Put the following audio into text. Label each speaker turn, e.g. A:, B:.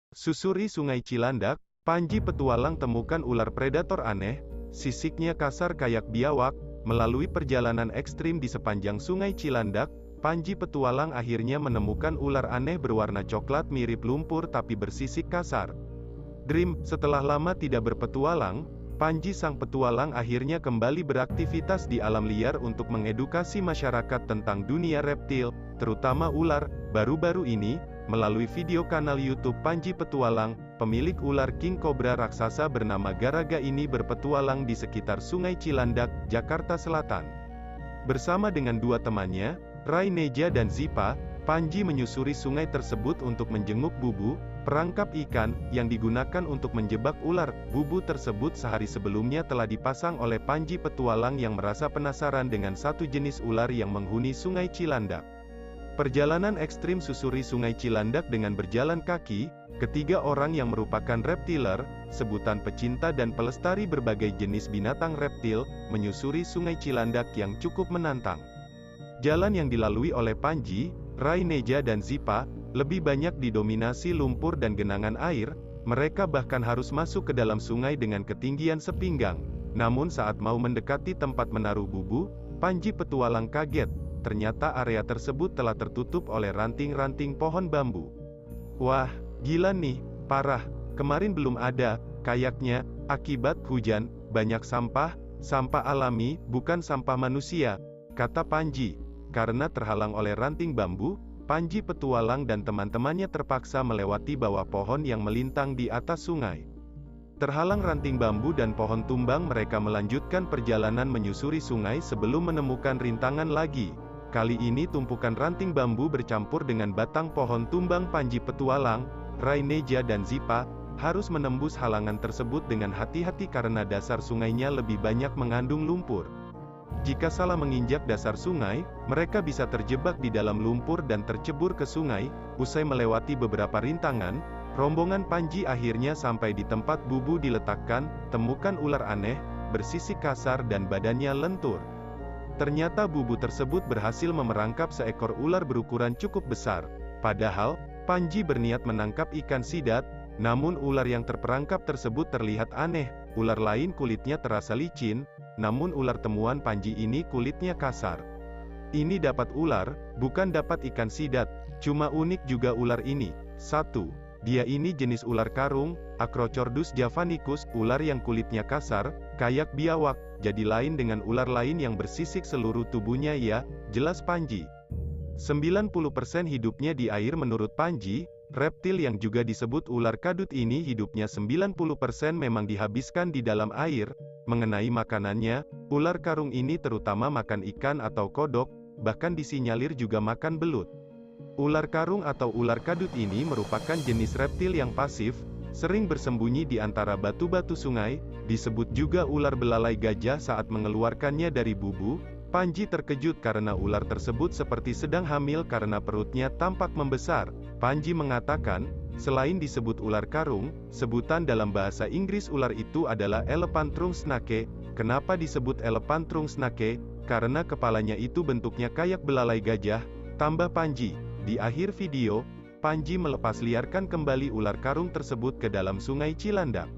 A: Susuri Sungai Cilandak, Panji petualang temukan ular predator aneh, sisiknya kasar kayak biawak. Melalui perjalanan ekstrim di sepanjang Sungai Cilandak, Panji petualang akhirnya menemukan ular aneh berwarna coklat mirip lumpur tapi bersisik kasar. Dream, setelah lama tidak berpetualang, Panji sang petualang akhirnya kembali beraktivitas di alam liar untuk mengedukasi masyarakat tentang dunia reptil, terutama ular. Baru-baru ini, melalui video kanal YouTube Panji Petualang, pemilik ular king cobra raksasa bernama Garaga ini berpetualang di sekitar Sungai Cilandak, Jakarta Selatan. Bersama dengan dua temannya, Rai Neja dan Zipa, Panji menyusuri sungai tersebut untuk menjenguk bubu, perangkap ikan, yang digunakan untuk menjebak ular. Bubu tersebut sehari sebelumnya telah dipasang oleh Panji Petualang yang merasa penasaran dengan satu jenis ular yang menghuni Sungai Cilandak. Perjalanan ekstrim susuri Sungai Cilandak dengan berjalan kaki, ketiga orang yang merupakan reptiler, sebutan pecinta dan pelestari berbagai jenis binatang reptil, menyusuri Sungai Cilandak yang cukup menantang. Jalan yang dilalui oleh Panji, Rai Neja dan Zipa, lebih banyak didominasi lumpur dan genangan air. Mereka bahkan harus masuk ke dalam sungai dengan ketinggian sepinggang. Namun saat mau mendekati tempat menaruh bubu, Panji Petualang kaget. Ternyata area tersebut telah tertutup oleh ranting-ranting pohon bambu. Wah, gila nih, parah. Kemarin belum ada, kayaknya, akibat hujan, banyak sampah alami, bukan sampah manusia, kata Panji. Karena terhalang oleh ranting bambu, Panji Petualang dan teman-temannya terpaksa melewati bawah pohon yang melintang di atas sungai. Terhalang ranting bambu dan pohon tumbang, mereka melanjutkan perjalanan menyusuri sungai sebelum menemukan rintangan lagi. Kali ini tumpukan ranting bambu bercampur dengan batang pohon tumbang. Panji Petualang, Rai Neja dan Zipa, harus menembus halangan tersebut dengan hati-hati karena dasar sungainya lebih banyak mengandung lumpur. Jika salah menginjak dasar sungai, mereka bisa terjebak di dalam lumpur dan tercebur ke sungai. Usai melewati beberapa rintangan, rombongan Panji akhirnya sampai di tempat bubu diletakkan. Temukan ular aneh, bersisik kasar dan badannya lentur. Ternyata bubu tersebut berhasil memerangkap seekor ular berukuran cukup besar. Padahal, Panji berniat menangkap ikan sidat, namun ular yang terperangkap tersebut terlihat aneh. Ular lain kulitnya terasa licin, namun ular temuan Panji ini kulitnya kasar. Ini dapat ular, bukan dapat ikan sidat. Cuma unik juga ular ini. 1. Dia ini jenis ular karung, Acrochordus javanicus, ular yang kulitnya kasar, kayak biawak. Jadi lain dengan ular lain yang bersisik seluruh tubuhnya ya, jelas Panji. 90% hidupnya di air menurut Panji. Reptil yang juga disebut ular kadut ini hidupnya 90% memang dihabiskan di dalam air. Mengenai makanannya, ular karung ini terutama makan ikan atau kodok, bahkan disinyalir juga makan belut. Ular karung atau ular kadut ini merupakan jenis reptil yang pasif, sering bersembunyi di antara batu-batu sungai. Disebut juga ular belalai gajah saat mengeluarkannya dari bubu. Panji terkejut karena ular tersebut seperti sedang hamil karena perutnya tampak membesar. Panji mengatakan, selain disebut ular karung, sebutan dalam bahasa Inggris ular itu adalah elephant trunk snake. Kenapa disebut elephant trunk snake? Karena kepalanya itu bentuknya kayak belalai gajah, tambah Panji. Di akhir video, Panji melepas liarkan kembali ular karung tersebut ke dalam Sungai Cilandak.